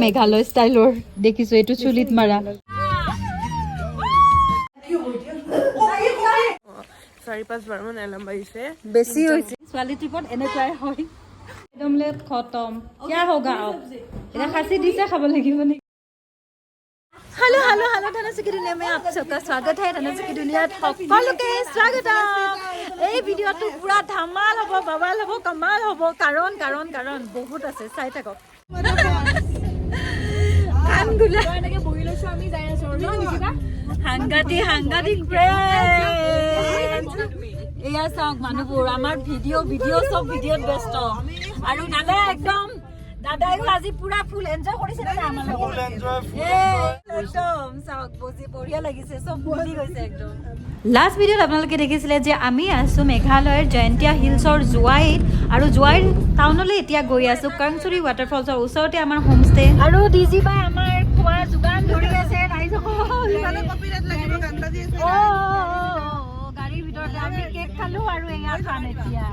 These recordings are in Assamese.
মেঘালয় ষ্টাইলৰ দেখিছো এইটো চুলিত মাৰা 4-5 বাৰ মান এলাৰ্ম বাজিছে বেছি হৈছে ছোৱালী ট্ৰিপত এনেকুৱাই হয় একদম লেট খতম क्या होगा अब এটা খাসি দিছে খাব লাগিব নি हेलो हेलो हेलो धनश्री की दुनिया में आप सबका स्वागत है धनश्री की दुनिया সকলোকে স্বাগতম এই ভিডিওটো পুৰা ধামাল হ'ব বাবাল হ'ব কমাল হ'ব কাৰণ কাৰণ কাৰণ বহুত আছে চাই থাকক কানগুলা এনেকে বহি লৈছো আমি যাই আছো হাংগাটি হাংগাটিক ফ্ৰেন্ড এয়া চাওক মানুহবোৰ আমাৰ ভিডিও সব ভিডিওত ব্যস্ত আৰু দাদা একদম দাদাইও আজি পুৰা ফুল এনজয় কৰিছে না আমাৰ লগত ফুল এনজয় একদম চাওক বজি বঢ়িয়া লাগিছে সব ভুলি গৈছে একদম লাষ্ট ভিডিওত আপোনালোকে দেখিছিলে যে আমি আছো মেঘালয়ৰ জয়ন্তীয়া হিলছৰ জোৱাইত আৰু জোৱাই টাউনলৈ এতিয়া গৈ আছো কাংচুৰী ৱাটাৰফলছৰ ওচৰতে আমাৰ হোমষ্টে আৰু ডিজি বাই আমাৰ খোৱা যোগান ধৰি আছে ৰাইজসকল ইমানে কপিৰাইট লাগিব গান্ডা দি আছে গাড়ীৰ ভিতৰতে আমি কেক খালো আৰু এয়া খাম এতিয়া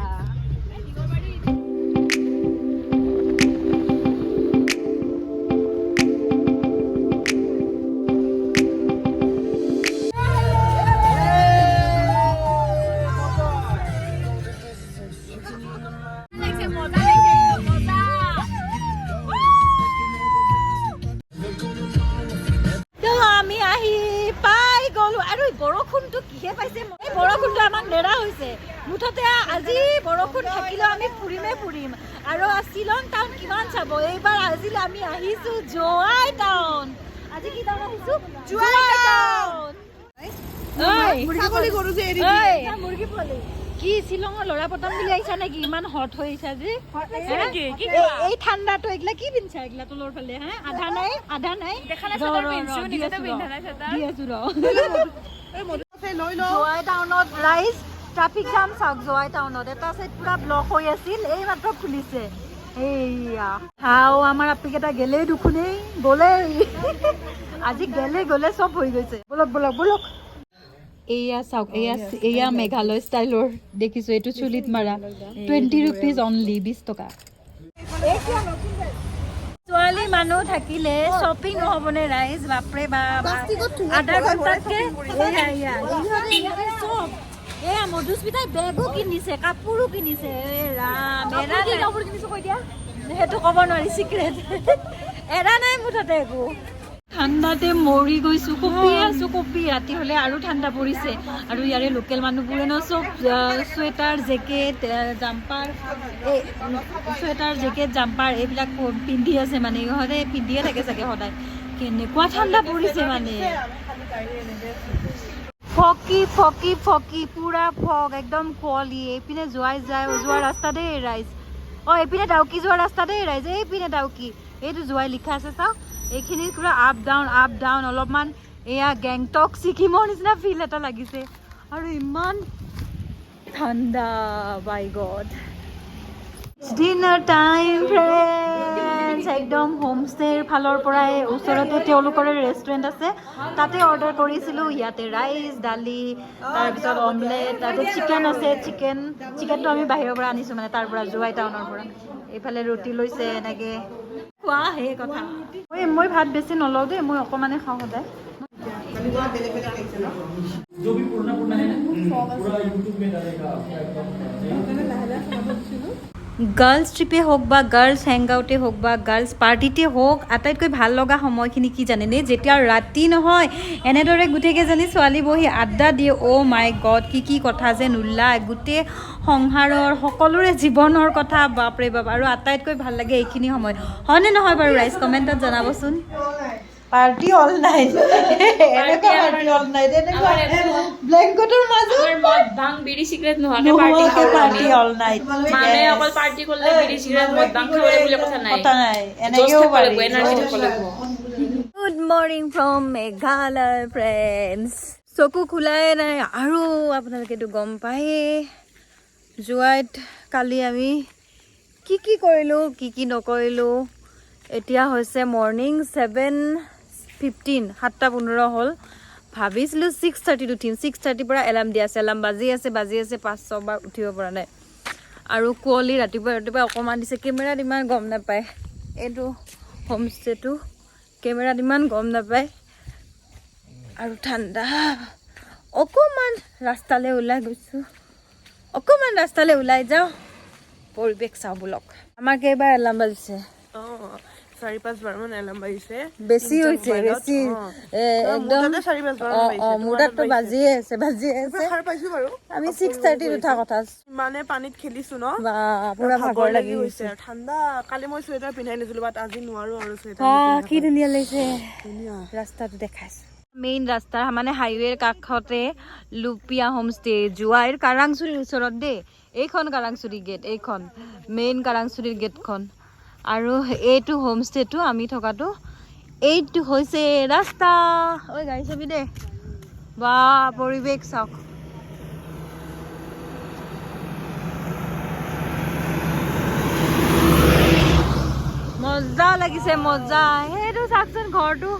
বৰষুণটো কিহে পাইছে এই বৰষুণটো আমাক নেৰা হৈছে মুঠতে আজি বৰষুণ থাকিলেও আমি ফুৰিম আৰু শ্বিলং টাউন কিমান চাব এইবাৰ আজিলে আমি আহিছো জোৱাই টাউন আজি কি টাউন আহিছো জোৱাই টাউন ছাগলী গৰু যে এৰি মুৰ্গী পোৱালি কি শ্বিলঙৰ লৰা পতাম বুলি আহিছা নেকি ইমান হট হৈছা যে এই ঠাণ্ডাটো এইগিলা কি পিন্ধছা এইগিলা তলৰ ফালে হা আধা নাই দেখা নাই চাদৰ পিন্ধছো নিকতে পিন্ধা নাই চাদৰ দি আছো ৰ জোৱাই টাউনত ৰাইজ ট্ৰাফিক জাম চাওক জোৱাই টাউনত এটা সাইড পুৰা ব্লক হৈ আছিল এই মাত্ৰ খুলিছে এইয়া হাও আমাৰ আপিকেটা গেলে দুখুনে গলে আজি গলে সব হৈ গৈছে বলক এয়া চাওক এয়া মেঘালয় ষ্টাইলৰ দেখিছো এইটো চুলিত মাৰা 20 rupees only 20 টকা ছোৱালী মানুহ থাকিলে শ্বপিং নহবনে ৰাইজ বাপৰে বাপ আধা ঘণ্টাতকে এয়া মধুস্মিতাই বেগো কিনিছে কাপোৰো কিনিছে ৰাম এৰা কাপোৰ কিনিছো কৈ দিয়া সেইটো ক'ব নোৱাৰি চিক্ৰেট এৰা নাই মুঠতে একো ঠাণ্ডাতে মৰি গৈছো কপি ৰাতি হলে আৰু ঠাণ্ডা পৰিছে আৰু ইয়াৰে লোকেল মানুহবোৰে ন চব চুৱেটাৰ জেকেট জাম্পাৰ এইবিলাক পিন্ধি আছে মানে ইহঁতে পিন্ধিয়ে থাকে চাগে সদায় কেনেকুৱা ঠাণ্ডা পৰিছে মানে ফকি পুৰা ফগ একদম কুঁৱলী এইপিনে যোৱা ৰাস্তাতে ৰাইজ এইপিনে ডাউকি যোৱা ৰাস্তাতে ৰাইজ এইপিনে ডাউকি এইটো জোৱাই লিখা আছে চাওক এইখিনি পুৰা আপ ডাউন অলপমান এয়া গেংটক ছিকিমৰ নিচিনা ফিল এটা লাগিছে আৰু ইমান ঠাণ্ডা বাই গড ডিনাৰ টাইম ফ্ৰেণ্ডছ একদম হোমষ্টেৰ ফালৰ পৰাই ওচৰতে তেওঁলোকৰ ৰেষ্টুৰেণ্ট আছে তাতে অৰ্ডাৰ কৰিছিলোঁ ইয়াতে ৰাইচ দালি তাৰপিছত অমলেট তাতে চিকেন আছে চিকেনটো আমি বাহিৰৰ পৰা আনিছোঁ মানে তাৰ পৰা জোৱাই টাউনৰ পৰা এইফালে ৰুটি লৈছে এনেকৈ খোৱা সেই কথা মই ভাত বেছি নলওঁ দেই মই অকণমানে খাওঁ সদায় গাৰ্লছ ট্ৰিপে হওক বা গাৰ্লছ হেংআউটে হওক বা গাৰ্লছ পাৰ্টিতে হওক আটাইতকৈ ভাল লগা সময়খিনি কি জানেনে যেতিয়া ৰাতি নহয় এনেদৰে গোটেইকেইজনী ছোৱালী বহি আড্ডা দিয়ে মাই গড কি কথা যে নোলায় গোটেই সংসাৰৰ সকলোৰে জীৱনৰ কথা বাপৰে বাপ আৰু আটাইতকৈ ভাল লাগে এইখিনি সময় হয়নে নহয় বাৰু ৰাইজ কমেণ্টত জনাবচোন পাৰ্টি অল নাইট ব্লেংকেটৰ মাজত মদ ভাং বিড়ি সিগাৰেট নোহাকে পাৰ্টি অল নাইট মানে অকল পাৰ্টি কৰিলে বিড়ি সিগাৰেট মদ ভাং খাবলৈ বুলি কথা নাই এনেকেও পাৰি এনাৰ্জি থাকিব good morning from Meghalaya friends চকু খোলাই নাই আৰু আপোনালোকেতো গম পায়ে জোৱাইত কালি আমি কি কৰিলোঁ কি নকৰিলোঁ এতিয়া হৈছে মৰ্নিং 7:15 7:15 হ'ল ভাবিছিলোঁ 6:30 উঠিম 6:30 পৰা এলাৰ্ম দিয়া আছে এলাৰ্ম বাজি আছে 5-6 বাৰ উঠিব পৰা নাই আৰু কুঁৱলী ৰাতিপুৱা অকণমান দিছে কেমেৰাত ইমান গম নাপায় এইটো হোমষ্টেটো কেমেৰাত ইমান গম নাপায় আৰু ঠাণ্ডা অকণমান ৰাস্তালৈ ওলাই গৈছোঁ অকণমান ৰাস্তালৈ ওলাই যাওঁ পৰিৱেশ চাওঁ বোলক আমাৰ কেইবাৰ এলাৰ্ম বাজিছে 4-5 বাৰ মান এলাৰ্ম বাজিছে বেছি হৈছে বেছি একদম মোৰ তাততো বাজিয়ে আছে আমি 6:30 উঠা কথা মানে পানীত খেলিছো ন পুৰা ভাগৰ লাগি গৈছে ঠাণ্ডা কালি মই চুৱেটাৰ পিন্ধাই নিছিলো বাট আজি নোৱাৰো আৰু চুৱেটাৰ কি ধুনীয়া লাগিছে ৰাস্তাটো দেখাইছো মেইন ৰাস্তা মানে হাইৱেৰ কাষতে লুপিয়া হোমষ্টে জোৱাইৰ কাৰাংচুৰীৰ ওচৰত দেই এইখন কাৰাংচুৰী গেট এইখন মেইন কাৰাংচুৰীৰ গেটখন আৰু এইটো হোমষ্টেটো আমি থকাটো এইটো হৈছে ৰাস্তা ঐ গাড়ী চাবি দে বা পৰিৱেশ চাওক মজা লাগিছে মজা সেইটো চাওকচোন ঘৰটো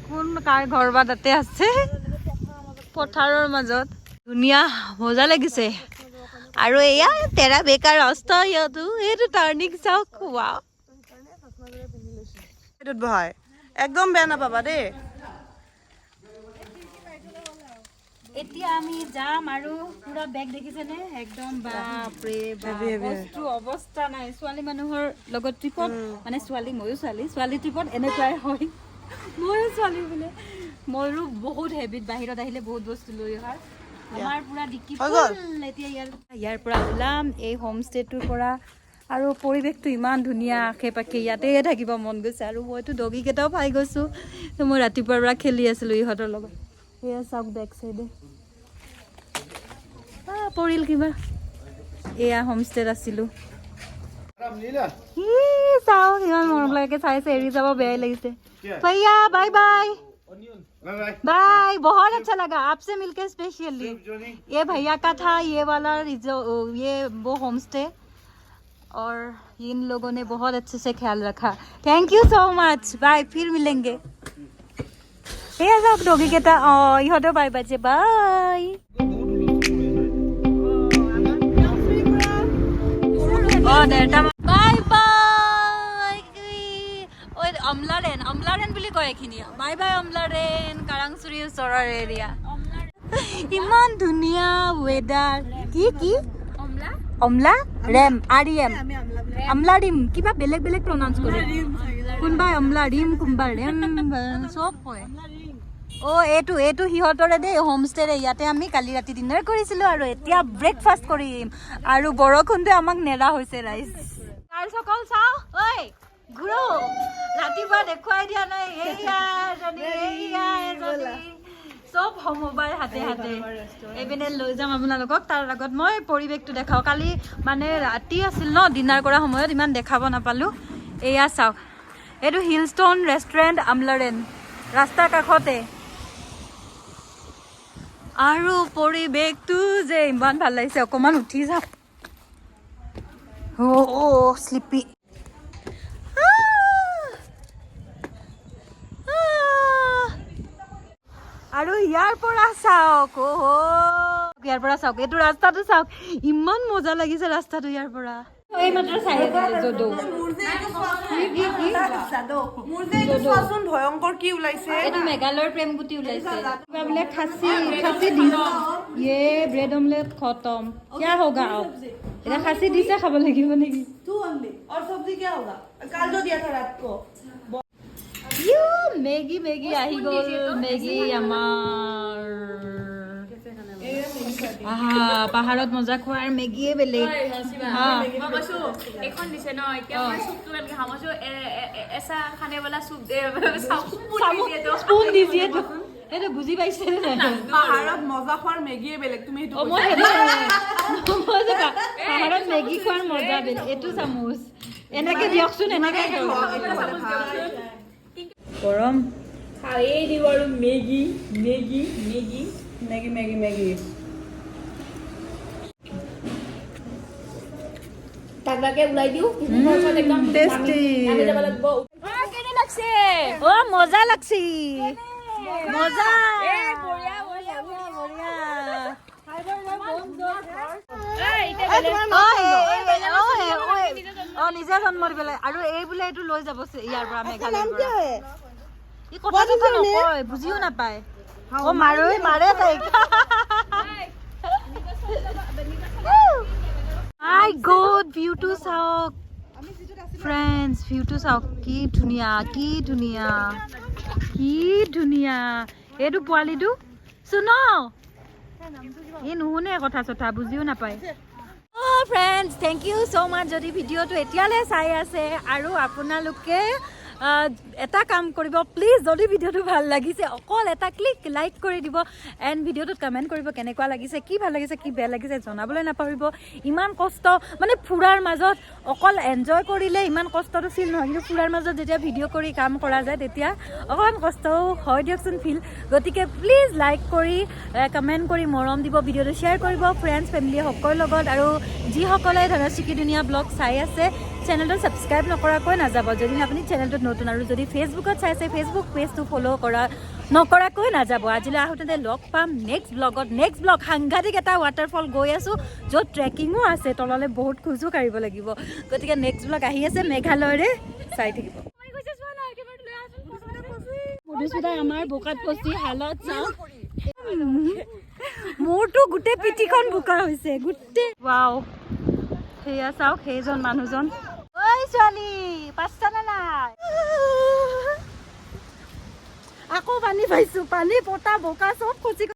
কোন কাৰ ঘৰ বা তাতে আছে পথাৰৰ মাজত ধুনীয়া মজা লাগিছে আৰু এয়া তেৰা বেকাৰ ৰাস্তা ইয়াতো এইটো টাৰ্ণিং চাওক ৱাও এইটোত বহাই একদম বেয়া নাপাবা দেই এতিয়া আমি যাম আৰু পুৰা বেগ দেখিছেনে একদম বাপৰে বস্তু অৱস্থা নাই ছোৱালী মানুহৰ লগত ট্ৰিপত মানে ময়ো ছোৱালী ট্ৰিপত এনেকুৱাই হয় ময়ো ছোৱালী বোলে ময়ো বহুত হেবিট বাহিৰত আহিলে বহুত বস্তু লৈ অহাৰ আমাৰ পুৰা ডিক্কি ফুল এতিয়া ইয়াৰ পৰা ওলাম এই হোমষ্টেটোৰ পৰা আৰু পৰিৱেশটো ইমান ধুনীয়া আশে পাশে ইয়াতে থাকিব মন গৈছে আৰু মইতো ডগী কেইটাও পাই গৈছোঁ তো মই ৰাতিপুৱাৰ পৰা খেলি আছিলোঁ ইহঁতৰ লগত এয়া চাওক বেক চাইডে পৰিল কিবা এয়া হোমষ্টেত আছিলোঁ চাওক ইমান মৰম লাগে চাইছে এৰি যাব বেয়াই লাগিছে भैया बाय बाय बाय बहुत अच्छा लगा आपसे मिलकर स्पेशली ये भैया का था ये वाला ये वो होम स्टे और इन लोगों ने बहुत अच्छे से ख्याल रखा thank you so much bye फिर मिलेंगे ये सब डॉगी के ता इहतो bye bye bye bye bye অমলাৰেন বুলি কয় এইখিনি বাই বাই অমলাৰেন কাৰাংচুৰী ওচৰৰ এৰিয়া ইমান ধুনীয়া ৱেডাৰ কি অমলা ৰেম আৰিএম অমলা ৰিম কিবা বেলেগ বেলেগ প্ৰনাউন্স কৰে কোনবা অমলা ৰিম কোনবা ৰেম সব হয় এইটো সিহঁতৰে দেই হোমষ্টেৰে ইয়াতে আমি কালি ৰাতি ডিনাৰ কৰিছিলোঁ আৰু এতিয়া ব্ৰেকফাষ্ট কৰিম আৰু বৰষুণটোৱে আমাক নেৰা হৈছে ৰাইজ সকল চাওঁ ঐ গুৰু ৰাতিপুৱা দেখুৱাই দিয়া নাই চব সমবাৰ হাতে হাতে এইপিনে লৈ যাম আপোনালোকক তাৰ আগত মই পৰিৱেশটো দেখাওঁ কালি মানে ৰাতি আছিল ন ডিনাৰ কৰা সময়ত ইমান দেখাব নাপালোঁ এয়া চাওক এইটো হিলষ্টন ৰেষ্টুৰেণ্ট আমলাৰেন ৰাস্তাৰ কাষতে আৰু পৰিৱেশটো যে ইমান ভাল লাগিছে অকণমান উঠি যাম শ্লিপি আৰু ইয়াৰ পৰা চাওক এইটো ৰাস্তাটো চাওক ইমান মজা লাগিছে ৰাস্তাটো ইয়াৰ পৰা এইমাত্ৰ চাই ভয়ংকৰ কি ওলাইছে এইটো মেঘালয়ৰ প্ৰেমগুটি ওলাইছে কিবা বোলে খাচী ये ब्रेड ऑमलेट खत्म क्या होगा अब এটা খাচী দিছে খাব লাগিব নেকি और सब्जी क्या होगा कल जो दिया था रात को মেগী আহি গ'ল মেগী আমাৰ পাহাৰত মজা খোৱাৰ মেগীয়ে বেলেগ এখন দিছে ন এতিয়া মই সুপটো এনেকে হামছো এসা খানে वाला সুপ দে স্পুন দিজিয়ে তো এটা বুজি পাইছে পাহাৰত মজা খোৱাৰ মেগীয়ে বেলেগ তুমি এইটো পাহাৰত মেগী খোৱাৰ মজা বেলেগ এইটো চামুচ এনেকে দিয়কচোন এনেকে গৰম খাইয়ে দিও আৰু মেগী তাকলাকে উলাই দিও একদম টেস্টি আমি যাব লাগব কেনে লাগছে মজা লাগছি মজা বঢ়িয়া নিজে জন্ম দিব লাগে আৰু এই বোলে এইটো লৈ যাব ইয়াৰ পৰা মেঘালয়ৰ পৰা ই কথা নকয় বুজিও নাপায় মাৰে তাইক মাই গড ভিউটো চাওক ফ্ৰেণ্ডছ ভিউটো চাওক কি ধুনীয়া কি ধুনীয়া কি ধুনীয়া এইটো পোৱালিটো শুন এই নুশুনে কথা চথা বুজিও নাপায় ফ্ৰেণ্ডছ থেংক ইউ ছ' মাছ যদি ভিডিঅ'টো এতিয়ালৈ চাই আছে আৰু আপোনালোকে এটা কাম কৰিব প্লিজ যদি ভিডিঅ'টো ভাল লাগিছে অকল এটা ক্লিক লাইক কৰি দিব এণ্ড ভিডিঅ'টোত কমেণ্ট কৰিব কেনেকুৱা লাগিছে কি ভাল লাগিছে কি বেয়া লাগিছে জনাবলৈ নাপাহৰিব ইমান কষ্ট মানে ফুৰাৰ মাজত অকল এনজয় কৰিলে ইমান কষ্টটো ফিল নহয় কিন্তু ফুৰাৰ মাজত যেতিয়া ভিডিঅ' কৰি কাম কৰা যায় তেতিয়া অকণমান কষ্টও হয় দিয়কচোন ফিল গতিকে প্লিজ লাইক কৰি কমেণ্ট কৰি মৰম দিব ভিডিঅ'টো শ্বেয়াৰ কৰিব ফ্ৰেণ্ডছ ফেমিলি সকলোৰ লগত আৰু যিসকলে ধনশ্ৰী দুনিয়া ব্লগ চাই আছে চেনেলটো ছাবস্ক্ৰাইব নকৰাকৈ নাযাব যদি আপুনি চেনেলটোত নতুন আৰু যদি ফেচবুকত চাইছে ফেচবুক পেজটো ফ'ল' নকৰাকৈ নাযাব আজিলৈ আহোঁতে লগ পাম নেক্সট ব্লগ সাংঘাতিক এটা ৱাটাৰফল গৈ আছোঁ য'ত ট্ৰেকিঙো আছে তললৈ বহুত খোজো কাঢ়িব লাগিব গতিকে নেক্সট ব্লগ আহি আছে মেঘালয়ৰে চাই থাকিব মধুস্মিতাই আমাৰ বোকাত ফচি হালত চাওঁ মোৰতো গোটেই পিঠিখন বোকা হৈছে গোটেই ৱাও সেয়া চাওক সেইজন মানুহজন ঐ ছোৱালী পাঁচটা নে নাই আকৌ পানী পাইছো পানী পতা বোকা চব খচি